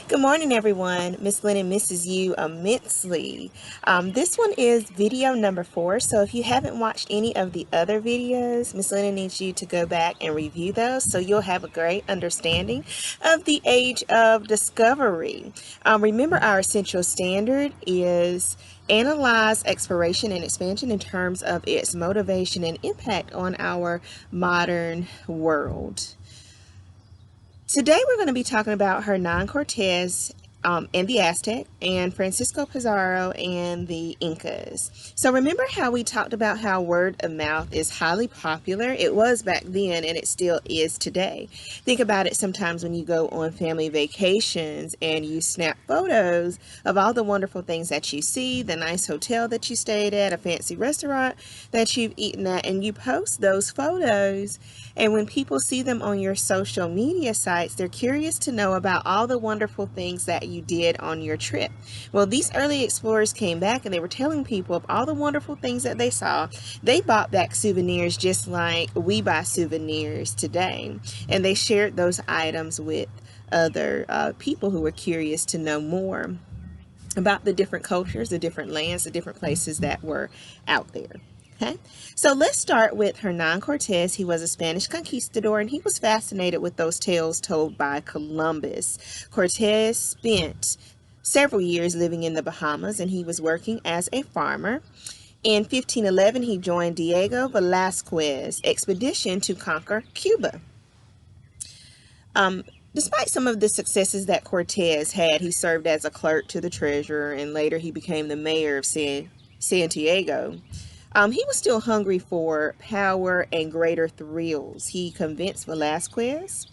Good morning, everyone. Miss Lennon misses you immensely. This one is video number 4. So if you haven't watched any of the other videos, Miss Lennon needs you to go back and review those so you'll have a great understanding of the age of discovery. Remember, our essential standard is analyze exploration and expansion in terms of its motivation and impact on our modern world. Today we're going to be talking about Hernan Cortez and the Aztec, and Francisco Pizarro and the Incas. So remember how we talked about how word of mouth is highly popular? It was back then and it still is today. Think about it sometimes when you go on family vacations and you snap photos of all the wonderful things that you see, the nice hotel that you stayed at, a fancy restaurant that you've eaten at, and you post those photos. And when people see them on your social media sites, they're curious to know about all the wonderful things that you did on your trip. Well, these early explorers came back and they were telling people of all the wonderful things that they saw. They bought back souvenirs just like we buy souvenirs today. And they shared those items with other people who were curious to know more about the different cultures, the different lands, the different places that were out there. Okay, so let's start with Hernan Cortez. He was a Spanish conquistador and he was fascinated with those tales told by Columbus. Cortez spent several years living in the Bahamas and he was working as a farmer. In 1511, he joined Diego Velázquez's expedition to conquer Cuba. Despite some of the successes that Cortez had, he served as a clerk to the treasurer and later he became the mayor of Santiago. He was still hungry for power and greater thrills. He convinced Velázquez,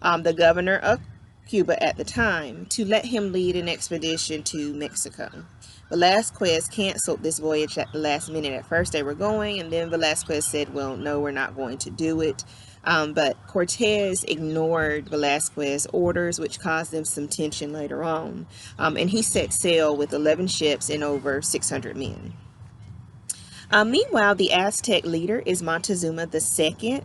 the governor of Cuba at the time, to let him lead an expedition to Mexico. Velázquez canceled this voyage at the last minute. At first they were going, and then Velázquez said, well, no, we're not going to do it. But Cortez ignored Velázquez's orders, which caused them some tension later on. And he set sail with 11 ships and over 600 men. Meanwhile, the Aztec leader is Montezuma II.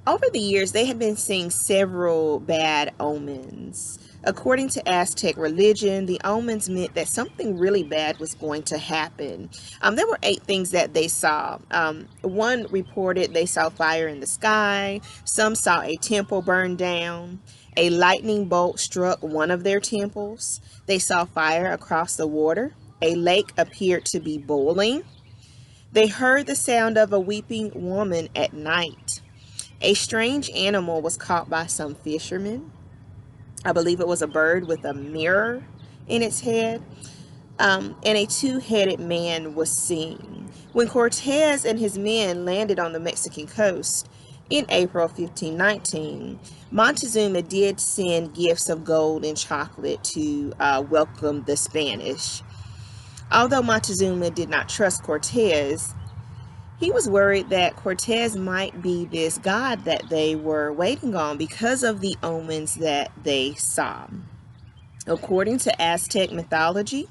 Over the years, they had been seeing several bad omens. According to Aztec religion, the omens meant that something really bad was going to happen. There were 8 things that they saw. One reported they saw fire in the sky. Some saw a temple burn down. A lightning bolt struck one of their temples. They saw fire across the water. A lake appeared to be boiling. They heard the sound of a weeping woman at night. A strange animal was caught by some fishermen. I believe it was a bird with a mirror in its head. And a 2-headed man was seen. When Cortez and his men landed on the Mexican coast in April 1519, Montezuma did send gifts of gold and chocolate to welcome the Spanish. Although Montezuma did not trust Cortez, he was worried that Cortez might be this god that they were waiting on because of the omens that they saw. According to Aztec mythology,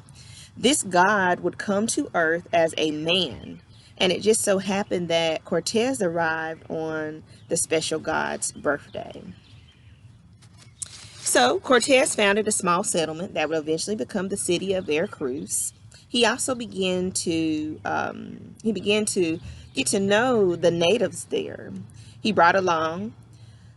this god would come to earth as a man, and it just so happened that Cortez arrived on the special god's birthday. So Cortez founded a small settlement that would eventually become the city of Veracruz. He also began to get to know the natives there. He brought along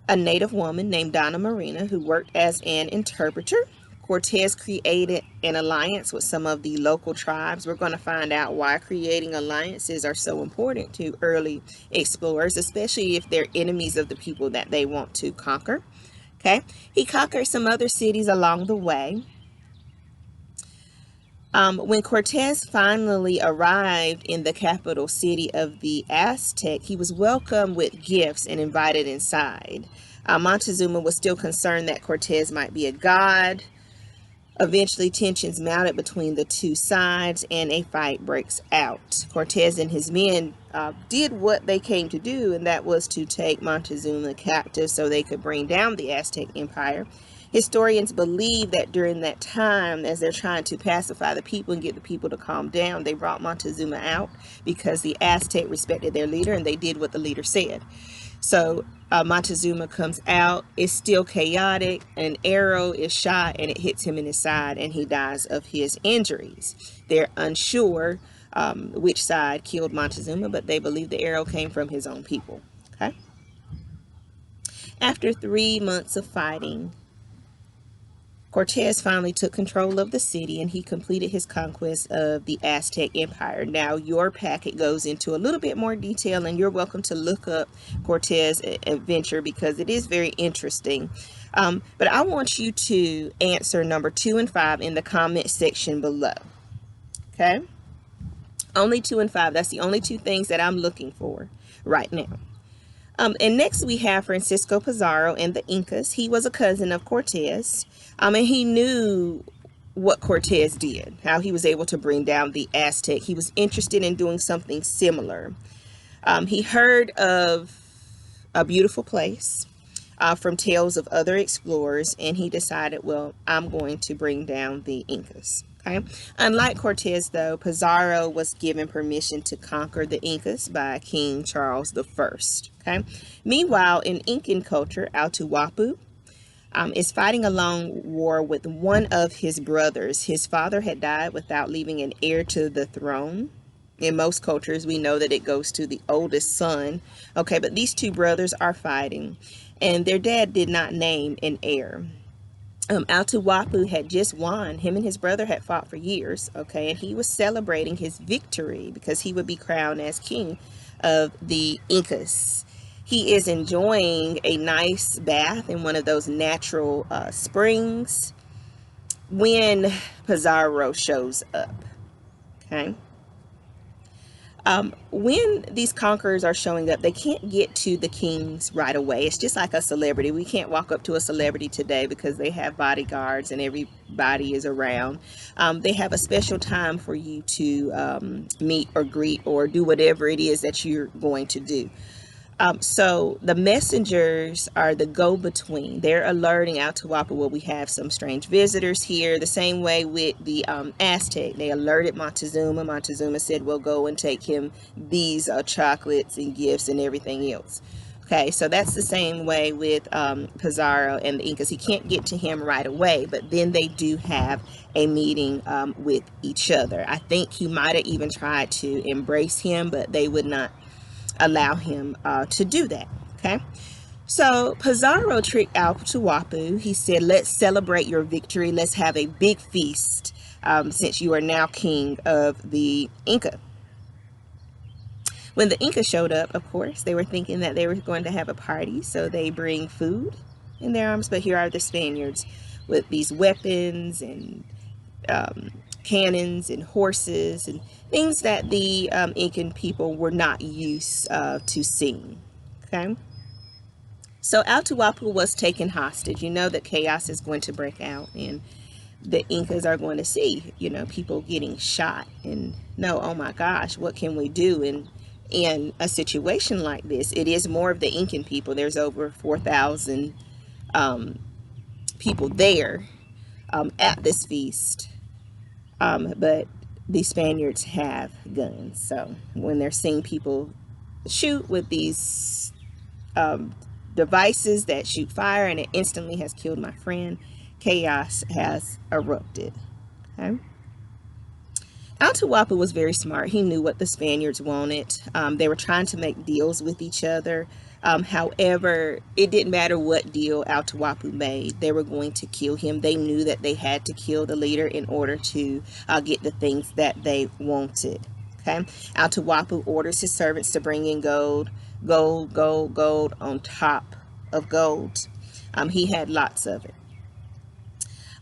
a native woman named Donna Marina who worked as an interpreter. Cortez created an alliance with some of the local tribes. We're going to find out why creating alliances are so important to early explorers, especially if they're enemies of the people that they want to conquer. Okay, he conquered some other cities along the way. When Cortez finally arrived in the capital city of the Aztec, he was welcomed with gifts and invited inside. Montezuma was still concerned that Cortez might be a god. Eventually, tensions mounted between the two sides and a fight breaks out. Cortez and his men did what they came to do, and that was to take Montezuma captive so they could bring down the Aztec Empire. Historians believe that during that time, as they're trying to pacify the people and get the people to calm down, they brought Montezuma out because the Aztec respected their leader and they did what the leader said. So Montezuma comes out. It's still chaotic. An arrow is shot and it hits him in his side, and he dies of his injuries. They're unsure which side killed Montezuma, but they believe the arrow came from his own people. Okay. After 3 months of fighting, Cortez finally took control of the city, and he completed his conquest of the Aztec Empire. Now, your packet goes into a little bit more detail, and you're welcome to look up Cortez' adventure because it is very interesting. But I want you to answer number 2 and 5 in the comment section below. Okay? Only 2 and 5. That's the only 2 things that I'm looking for right now. And next we have Francisco Pizarro and the Incas. He was a cousin of Cortez, and he knew what Cortez did, how he was able to bring down the Aztec. He was interested in doing something similar. He heard of a beautiful place from tales of other explorers, and he decided, well, I'm going to bring down the Incas. Okay. Unlike Cortez, though, Pizarro was given permission to conquer the Incas by King Charles I. Okay. Meanwhile, in Incan culture, Atahualpa is fighting a long war with one of his brothers. His father had died without leaving an heir to the throne. In most cultures, we know that it goes to the oldest son. Okay, but these 2 brothers are fighting, and their dad did not name an heir. Atahualpa had just won. Him and his brother had fought for years, okay, and he was celebrating his victory because he would be crowned as king of the Incas. He is enjoying a nice bath in one of those natural springs when Pizarro shows up, okay. When these conquerors are showing up, they can't get to the kings right away. It's just like a celebrity. We can't walk up to a celebrity today because they have bodyguards and everybody is around. They have a special time for you to meet or greet or do whatever it is that you're going to do. So the messengers are the go-between. They're alerting Atahualpa, well, we have some strange visitors here. The same way with the Aztec. They alerted Montezuma. Montezuma said, well, go and take him these chocolates and gifts and everything else. Okay, so that's the same way with Pizarro and the Incas. He can't get to him right away, but then they do have a meeting with each other. I think he might have even tried to embrace him, but they would not allow him to do that. Okay, so Pizarro tricked Atahualpa. He said, let's celebrate your victory. Let's have a big feast since you are now king of the Inca. When the Inca showed up, of course, they were thinking that they were going to have a party, so they bring food in their arms, but here are the Spaniards with these weapons and cannons and horses and things that the Incan people were not used to seeing. Okay, so Atahualpa was taken hostage. You know that chaos is going to break out, and the Incas are going to see, you know, people getting shot and know, oh my gosh, what can we do in a situation like this? It is more of the Incan people. There's over 4,000 people there at this feast. But the Spaniards have guns, so when they're seeing people shoot with these devices that shoot fire and it instantly has killed my friend, chaos has erupted. Okay. Atahualpa was very smart. He knew what the Spaniards wanted. They were trying to make deals with each other. However, it didn't matter what deal Atahualpa made. They were going to kill him. They knew that they had to kill the leader in order to get the things that they wanted. Okay. Atahualpa orders his servants to bring in gold on top of gold. He had lots of it.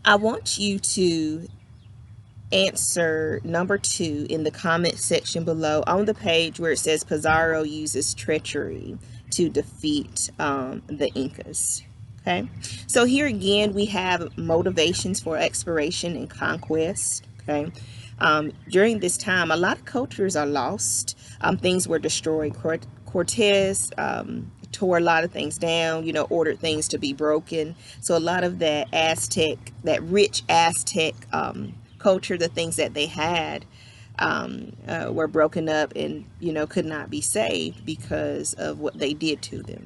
I want you to answer number 2 in the comment section below on the page where it says Pizarro uses treachery to defeat the Incas. Okay, so here again we have motivations for exploration and conquest. Okay, during this time a lot of cultures are lost. Things were destroyed. Cortez tore a lot of things down, you know, ordered things to be broken. So a lot of that rich Aztec culture, the things that they had were broken up and, you know, could not be saved because of what they did to them.